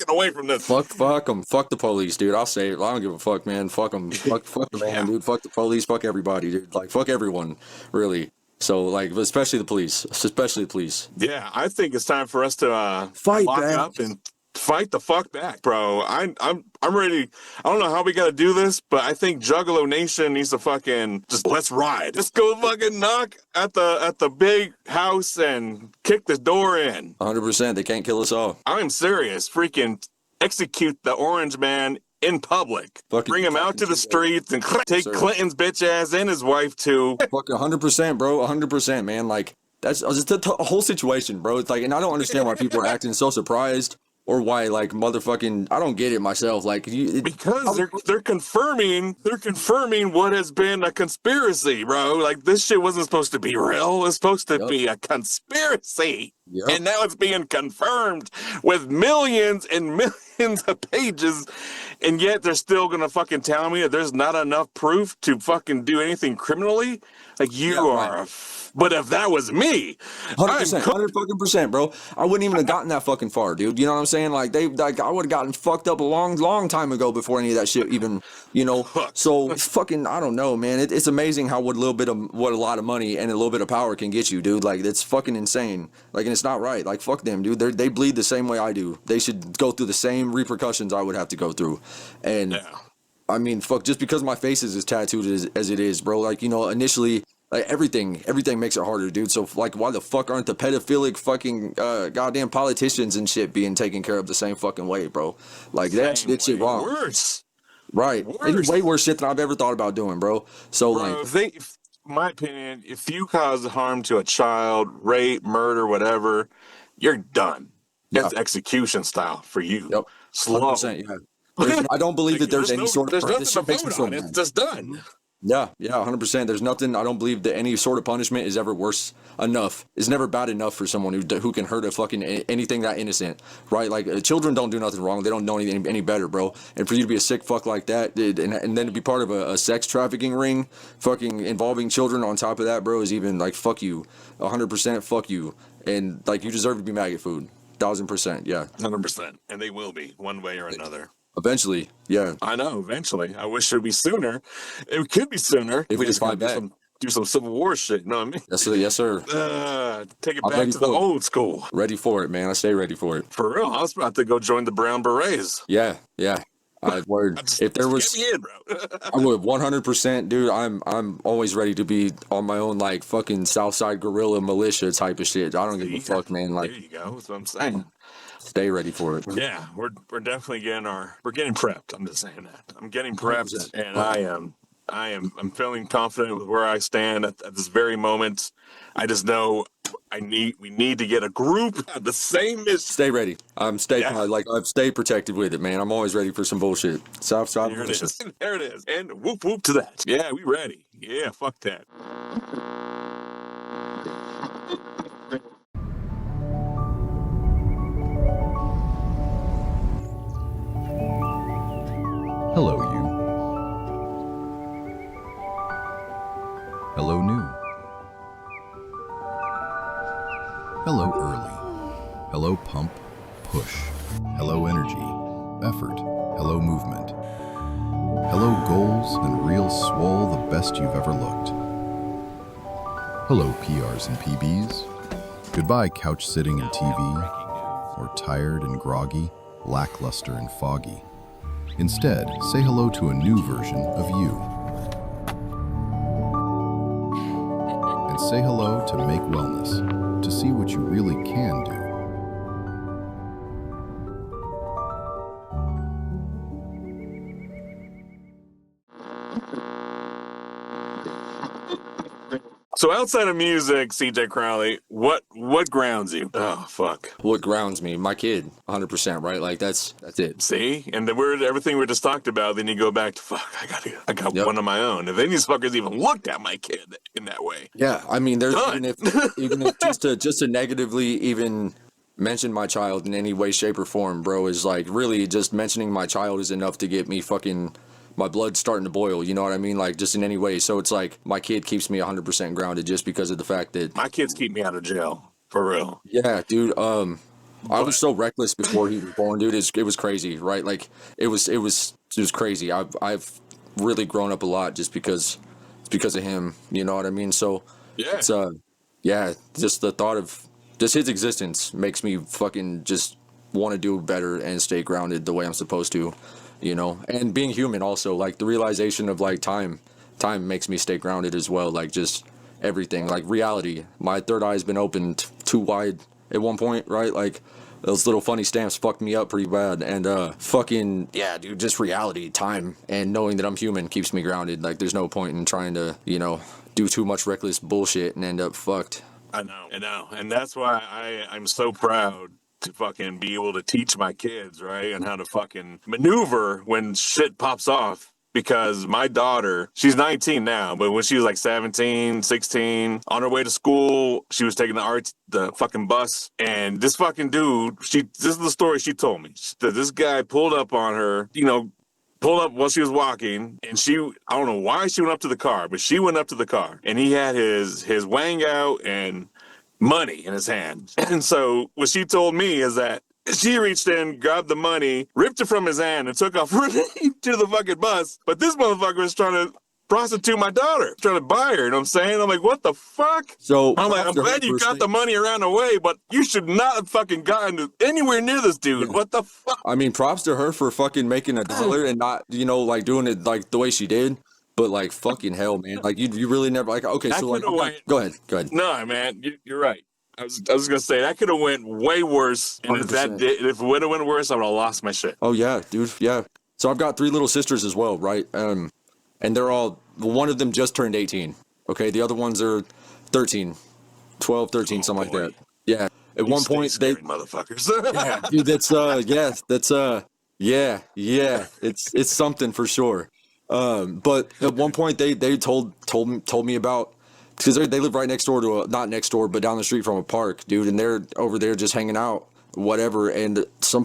away from this. Fuck them. Fuck the police, dude. I'll say it. I don't give a fuck, man. Fuck them. Fuck the man, dude. Fuck the police. Fuck everybody, dude. Like, fuck everyone, really. So, like, especially the police. Yeah, I think it's time for us to fight lock back. up and fight the fuck back, bro. I'm ready. I don't know how we gotta do this, but I think Juggalo Nation needs to fucking just let's ride. Let's go fucking knock at the big house and kick the door in. 100%. They can't kill us all. I'm serious. Freaking execute the orange man in public. Bring him out to the streets and take Clinton's bitch ass and his wife too. Fucking 100%, bro. 100%, man. Like, that's the whole situation, bro. It's like, and I don't understand why people are acting so surprised. Or why, like, motherfucking, I don't get it myself. Like, because they're confirming what has been a conspiracy, bro. Like, this shit wasn't supposed to be real. It was supposed to be a conspiracy. Yep. And now it's being confirmed with millions and millions of pages. And yet they're still gonna fucking tell me that there's not enough proof to fucking do anything criminally. Like, you are a but if that was me, 100%, 100%, bro, I wouldn't even have gotten that fucking far, dude. You know what I'm saying? Like I would have gotten fucked up a long time ago before any of that shit even, So fucking, I don't know, man. It's amazing how what a lot of money and a little bit of power can get you, dude. Like, it's fucking insane. Like, and it's not right. Like, fuck them, dude. They bleed the same way I do. They should go through the same repercussions I would have to go through. And I mean, fuck, just because my face is as tattooed as it is, bro. Like, initially. Like, everything makes it harder, dude. So, like, why the fuck aren't the pedophilic fucking goddamn politicians and shit being taken care of the same fucking way, bro? Like, that shit wrong. Worse. Right. It's way worse shit than I've ever thought about doing, bro. So, bro, my opinion, if you cause harm to a child, rape, murder, whatever, you're done. That's execution style for you. Yep. Slow. 100%, yeah. I don't believe that there's any sort of... There's nothing to vote on. It's just done. Yeah, 100%. There's nothing. I don't believe that any sort of punishment is ever worse enough. Is never bad enough for someone who can hurt a fucking anything that innocent, right? Like children don't do nothing wrong. They don't know anything any better, bro. And for you to be a sick fuck like that, and then to be part of a sex trafficking ring, fucking involving children on top of that, bro, is even like fuck you, 100% fuck you, and like you deserve to be maggot food, 1000%, yeah, 100%, and they will be one way or another. Eventually, yeah. I know, eventually. I wish it would be sooner. It could be sooner. If we just fight back. Do some Civil War shit, you know what I mean? Yes, sir. Take it back to the old school. Ready for it, man. I stay ready for it. For real, I was about to go join the Brown Berets. Yeah. I'd word. If there was, get me in, bro. I would 100%, dude. I'm always ready to be on my own, like fucking Southside guerrilla militia type of shit. I don't give a fuck, man. Like, there you go. That's what I'm saying. Stay ready for it. Yeah, we're definitely getting prepped. I'm just saying that. I'm getting prepped, 100%. And I'm feeling confident with where I stand at this very moment. I just know we need to get a group at the same mission. Stay ready. I've stayed protected with it, man. I'm always ready for some bullshit. Southside. There it is. There it is. And whoop whoop to that. Yeah, we ready. Yeah, fuck that. Hello, you. Hello, new. Hello, early. Hello, pump, push. Hello, energy, effort. Hello, movement. Hello, goals and real swole the best you've ever looked. Hello, PRs and PBs. Goodbye, couch sitting and TV, or tired and groggy, lackluster and foggy. Instead, say hello to a new version of you. And say hello to Make Wellness, to see what you really can do. So outside of music, CJ Crowley, what grounds you? Oh, fuck. What grounds me? My kid, 100%, right? Like, that's it. See? And then everything we just talked about, then you go back to, fuck, I got one of my own. And then these fuckers even looked at my kid in that way. Yeah, I mean, there's even if just to negatively even mention my child in any way, shape, or form, bro, is like, really just mentioning my child is enough to get me fucking my blood's starting to boil, you know what I mean? Like, just in any way. So it's like, my kid keeps me 100% grounded just because of the fact that... My kids keep me out of jail, for real. Yeah, dude, I was so reckless before he was born, dude. It was crazy, right? Like, it was crazy. I've really grown up a lot just because of him, you know what I mean? So, yeah. It's, just the thought of... Just his existence makes me fucking just want to do better and stay grounded the way I'm supposed to. You know, and being human also, like the realization of like time makes me stay grounded as well. Like just everything, like reality. My third eye's been opened too wide at one point, right? Like those little funny stamps fucked me up pretty bad. And fucking yeah, dude, just reality, time, and knowing that I'm human keeps me grounded. Like there's no point in trying to, you know, do too much reckless bullshit and end up fucked. I know, and that's why I'm so proud to fucking be able to teach my kids, right, and how to fucking maneuver when shit pops off. Because my daughter, she's 19 now, but when she was like 17, 16, on her way to school, she was taking the fucking bus, and this fucking dude, this is the story she told me, that this guy pulled up on her, you know, pulled up while she was walking, and I don't know why she went up to the car, but she went up to the car, and he had his wang out and money in his hand. And so what she told me is that she reached in, grabbed the money, ripped it from his hand, and took off running to the fucking bus. But this motherfucker was trying to prostitute my daughter, trying to buy her. You know what I'm saying? I'm like, what the fuck? So I'm like, I'm glad you got the money around the way, but you should not have fucking gotten anywhere near this dude. What the fuck? I mean, props to her for fucking making $1 and not, you know, like doing it like the way she did. But like fucking hell, man! Like you really never like. Okay, so like, go ahead. No, man, you're right. I was gonna say that could have went way worse, and if it would have went worse, I would have lost my shit. Oh yeah, dude, yeah. So I've got 3 little sisters as well, right? And they're all, one of them just turned 18. Okay, the other ones are 13, 12, 13, something like that. Yeah. At one point, they motherfuckers. Yeah, dude, it's something for sure. But at one point they told me about, because they live right next door to not next door, but down the street from a park, dude, and they're over there just hanging out, whatever, and some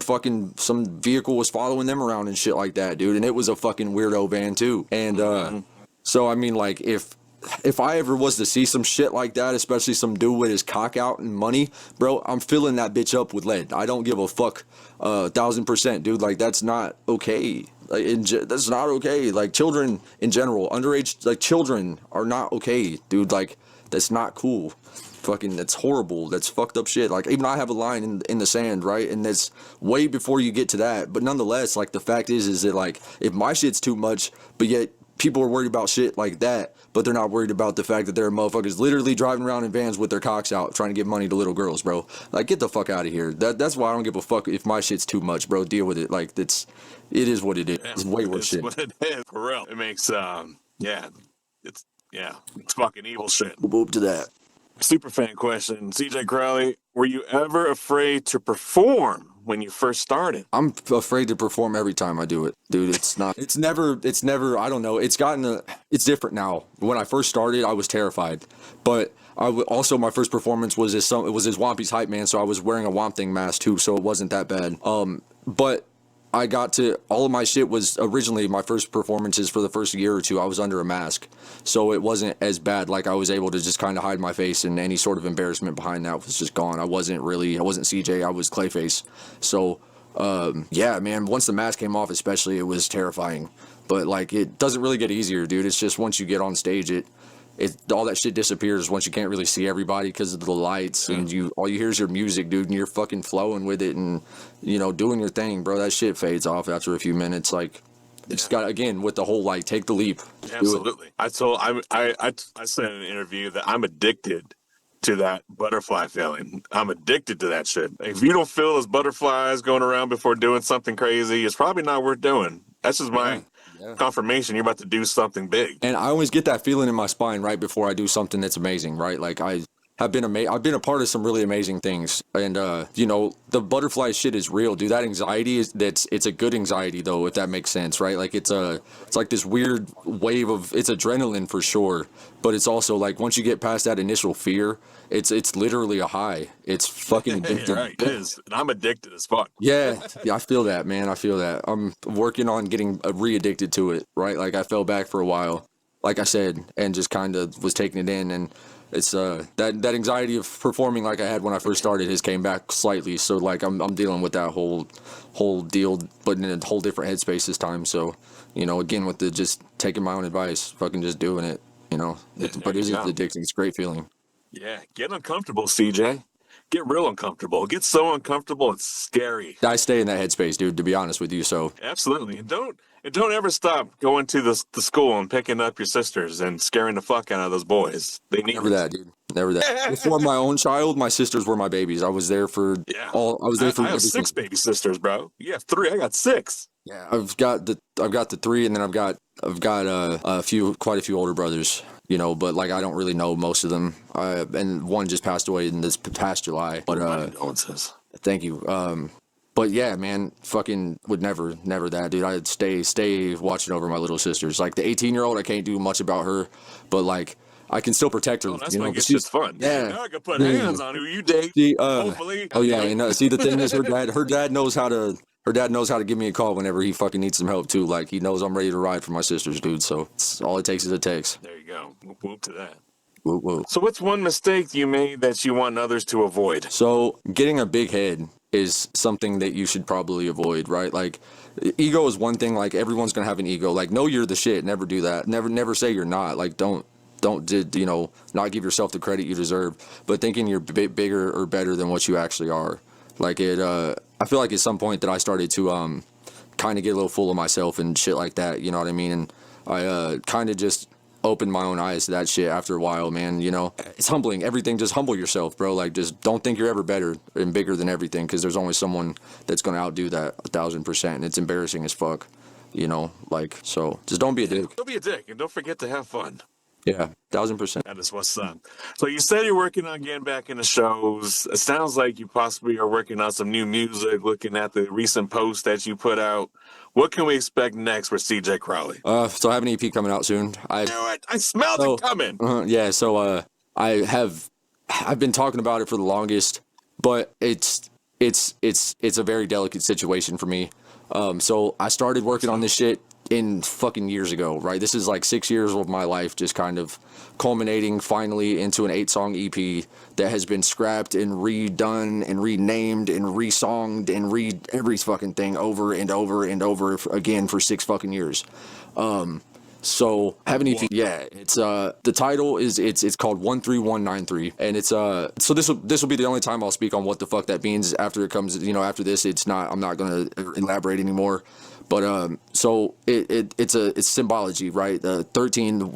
vehicle was following them around and shit like that, dude, and it was a fucking weirdo van too. And so I mean, like, if I ever was to see some shit like that, especially some dude with his cock out and money, bro, I'm filling that bitch up with lead. I don't give a fuck, 1,000%, dude. Like, that's not okay. Like, that's not okay. Like, children in general, underage, like, children are not okay, dude. Like, that's not cool. Fucking, that's horrible. That's fucked up shit. Like, even I have a line in the sand, right? And that's way before you get to that. But nonetheless, like, the fact is that, like, if my shit's too much, but yet people are worried about shit like that, but they're not worried about the fact that there are motherfuckers literally driving around in vans with their cocks out trying to give money to little girls, bro. Like, get the fuck out of here. That's why I don't give a fuck if my shit's too much, bro. Deal with it. Like, it is what it is. It's way worse shit. What it is, for real. It makes, it's fucking evil shit. We'll move to that. Super fan question. CJ Crowley, were you ever afraid to perform when you first started? I'm afraid to perform every time I do it, dude. It's never, I don't know. It's different now. When I first started, I was terrified, but also my first performance was as Wampy's hype man, so I was wearing a Womp Thing mask too, so it wasn't that bad. But I got to, all of my shit was originally, my first performances for the first year or two, I was under a mask. So it wasn't as bad. Like, I was able to just kind of hide my face, and any sort of embarrassment behind that was just gone. I wasn't CJ, I was Clayface. So, yeah, man, once the mask came off especially, it was terrifying. But, like, it doesn't really get easier, dude. It's just once you get on stage, all that shit disappears once you can't really see everybody because of the lights, and all you hear is your music, dude, and you're fucking flowing with it and, you know, doing your thing, bro. That shit fades off after a few minutes. Like, it's got, again, with the whole, like, take the leap. Absolutely. I said in an interview that I'm addicted to that butterfly feeling. I'm addicted to that shit. If you don't feel those butterflies going around before doing something crazy, it's probably not worth doing. That's just my confirmation you're about to do something big. And I always get that feeling in my spine right before I do something that's amazing, right? Like, I've been a part of some really amazing things, and you know, the butterfly shit is real, dude. That anxiety it's a good anxiety though, if that makes sense, right? Like, it's like this weird wave of, it's adrenaline for sure, but it's also like, once you get past that initial fear, it's literally a high. It's fucking addictive. Right, it is. And I'm addicted as fuck. Yeah, I feel that, man. I feel that. I'm working on getting re-addicted to it, right? Like, I fell back for a while, like I said, and just kind of was taking it in, and it's that anxiety of performing like I had when I first started has came back slightly. So, like, I'm dealing with that whole deal, but in a whole different headspace this time. So, you know, again, with the just taking my own advice, fucking just doing it, you know. But it's addicting. It's a great feeling. Yeah, get uncomfortable, CJ. Get real uncomfortable. Get so uncomfortable it's scary. I stay in that headspace, dude, to be honest with you. So absolutely. And don't ever stop going to the school and picking up your sisters and scaring the fuck out of those boys. They need never that, dude. Never that. Before my own child, my sisters were my babies. I was there for all. I was there for. I have 6 baby sisters, bro. You have 3. I got 6. Yeah, I've got the 3, and then I've got quite a few older brothers. You know, but, like, I don't really know most of them. And one just passed away in this past July. But thank you. But yeah, man, fucking would never that, dude. I'd stay watching over my little sisters. Like, the 18-year-old, I can't do much about her, but, like, I can still protect her. Oh, that's you know, it's just fun. Yeah, now I can put hands on who you date. See, hopefully. Oh yeah, and see, the thing is, her dad knows how to give me a call whenever he fucking needs some help too. Like, he knows I'm ready to ride for my sisters, dude. So all it takes is a text. There you go. Whoop to that. Whoop. So what's one mistake you made that you want others to avoid? So getting a big head is something that you should probably avoid, right? Like, ego is one thing. Like, everyone's gonna have an ego. Like, know you're the shit. Never do that. Never say you're not. Like, don't you know, not give yourself the credit you deserve, but thinking you're bigger or better than what you actually are. Like, I feel like at some point that I started to kind of get a little full of myself and shit like that, you know what I mean? And I kind of just opened my own eyes to that shit after a while, man. You know, it's humbling. Everything, just humble yourself, bro. Like, just don't think you're ever better and bigger than everything, because there's always someone that's going to outdo that 1,000%, and it's embarrassing as fuck, you know? Like, so just don't be a dick. Don't be a dick, and don't forget to have fun. Yeah, 1000%. That is what's up. So you said you're working on getting back into shows. It sounds like you possibly are working on some new music, looking at the recent post that you put out. What can we expect next for CJ Crowley? So I have an EP coming out soon. I knew it. I smelled it coming. I've been talking about it for the longest, but it's a very delicate situation for me. So I started working on this shit in fucking years ago, right? This is like 6 years of my life just kind of culminating finally into an 8-song EP that has been scrapped and redone and renamed and resonged and every fucking thing over and over and over again for 6 fucking years. So have an EP. Yeah, it's the title is it's called 13193, and it's so this will be the only time I'll speak on what the fuck that means. After it comes, after this, I'm not gonna elaborate anymore. But so it's symbology, right? The 13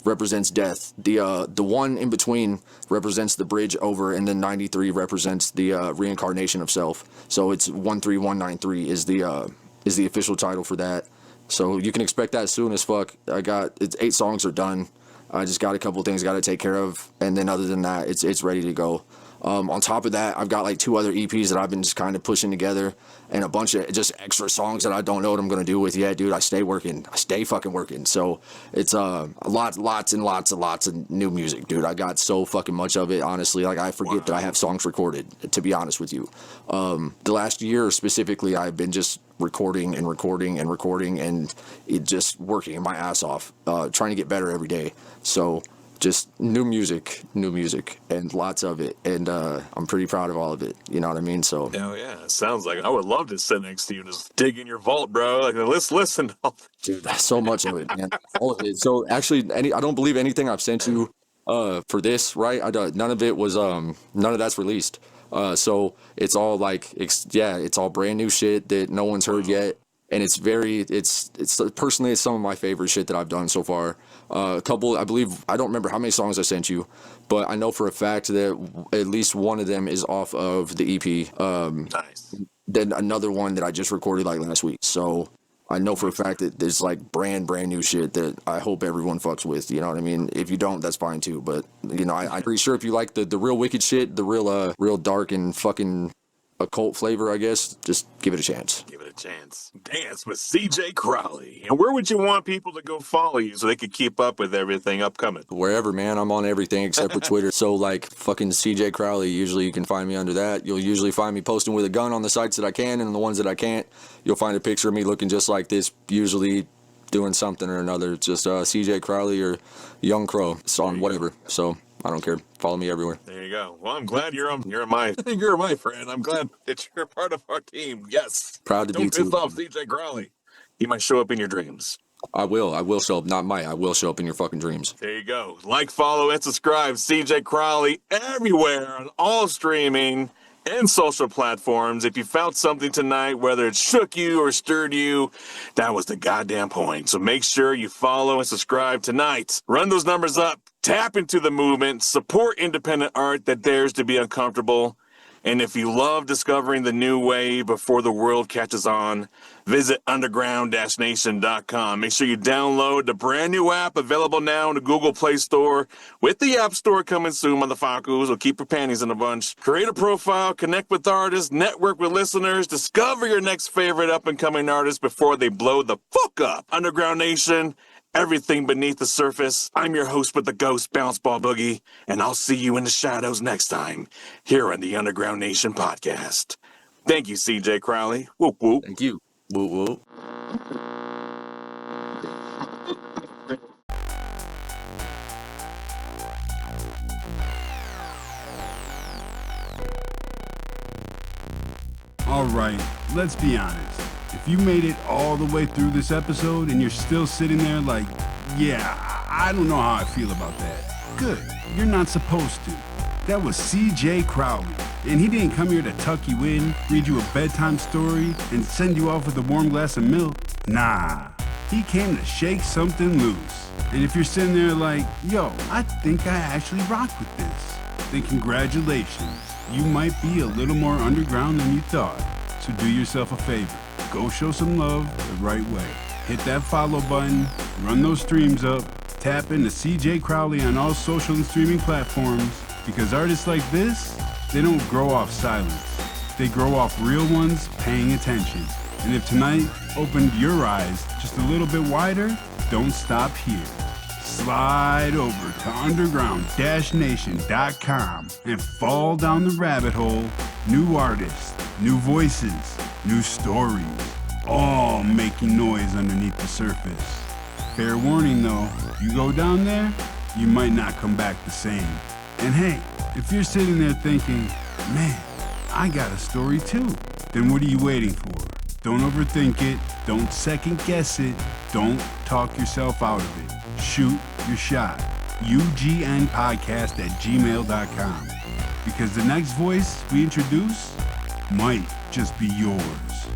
represents death. The one in between represents the bridge over, and then 93 represents the reincarnation of self. So it's 13193 is the official title for that. So you can expect that soon as fuck. It's 8 songs are done. I just got a couple things got to take care of, and then other than that, it's ready to go. On top of that, I've got like 2 other EPs that I've been just kind of pushing together, and a bunch of just extra songs that I don't know what I'm gonna do with yet, dude. I stay fucking working. So it's lots and lots of new music, dude. I got so fucking much of it, honestly. Like I forget that I have songs recorded, to be honest with you. The last year specifically, I've been just recording and it just working my ass off, trying to get better every day. So just new music, and lots of it, and I'm pretty proud of all of it. You know what I mean? So hell yeah, it sounds like I would love to sit next to you and just dig in your vault, bro. Like let's listen. Dude, so much of it, man, all of it. So actually, I don't believe anything I've sent you for this, right? None of it was none of that's released. So it's all like it's all brand new shit that no one's heard yet. And it's personally, it's some of my favorite shit that I've done so far. A couple, I believe, I don't remember how many songs I sent you, but I know for a fact that at least one of them is off of the EP. Nice. Then another one that I just recorded like last week. So I know for a fact that there's like brand new shit that I hope everyone fucks with. You know what I mean? If you don't, that's fine too. But I'm pretty sure if you like the real wicked shit, the real dark and fucking occult flavor, I guess, just give it a chance. Give it a chance. Dance with CJ Crowley. And where would you want people to go follow you so they could keep up with everything upcoming? Wherever, man. I'm on everything except for Twitter. So like fucking CJ Crowley, usually you can find me under that. You'll usually find me posting with a gun on the sites that I can, and the ones that I can't, you'll find a picture of me looking just like this, usually doing something or another. It's just CJ Crowley or Young Crow. It's on whatever. So I don't care. Follow me everywhere. There you go. Well, I'm glad you're my friend. I'm glad that you're part of our team. Yes. Proud to be too. Don't piss off CJ Crowley. He might show up in your dreams. I will show up. Not might. I will show up in your fucking dreams. There you go. Like, follow, and subscribe CJ Crowley everywhere on all streaming and social platforms. If you found something tonight, whether it shook you or stirred you, that was the goddamn point. So make sure you follow and subscribe tonight. Run those numbers up. Tap into the movement. Support independent art that dares to be uncomfortable. And if you love discovering the new wave before the world catches on, visit underground-nation.com. Make sure you download the brand new app available now in the Google Play Store with the App Store coming soon, motherfuckers. So keep your panties in a bunch. Create a profile, connect with artists, network with listeners, discover your next favorite up-and-coming artist before they blow the fuck up. Underground Nation, everything beneath the surface. I'm your host with the ghost, Bounce Ball Boogie, and I'll see you in the shadows next time here on the Underground Nation podcast. Thank you, CJ Crowley. Whoop, whoop. Thank you. Whoop, whoop. All right, let's be honest. If you made it all the way through this episode and you're still sitting there like, yeah, I don't know how I feel about that. Good, you're not supposed to. That was CJ Crowley, and he didn't come here to tuck you in, read you a bedtime story, and send you off with a warm glass of milk. Nah, he came to shake something loose. And if you're sitting there like, yo, I think I actually rock with this, then congratulations. You might be a little more underground than you thought. So do yourself a favor. Go show some love the right way. Hit that follow button, run those streams up, Tap into CJ Crowley on all social and streaming platforms, because artists like this, they don't grow off silence. They grow off real ones paying attention. And if tonight opened your eyes just a little bit wider, don't stop here. Slide over to underground-nation.com and fall down the rabbit hole. New artists, new voices, new stories, all making noise underneath the surface. Fair warning though, you go down there, you might not come back the same. And hey, if you're sitting there thinking, man, I got a story too, then what are you waiting for? Don't overthink it, don't second guess it, don't talk yourself out of it. Shoot your shot. ugnpodcast@gmail.com. Because the next voice we introduce might just be yours.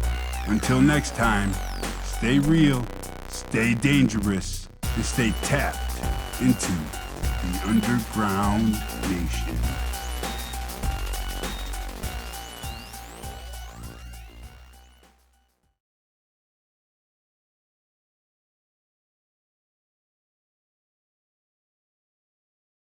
Until next time, stay real, stay dangerous, and stay tapped into the Underground Nation.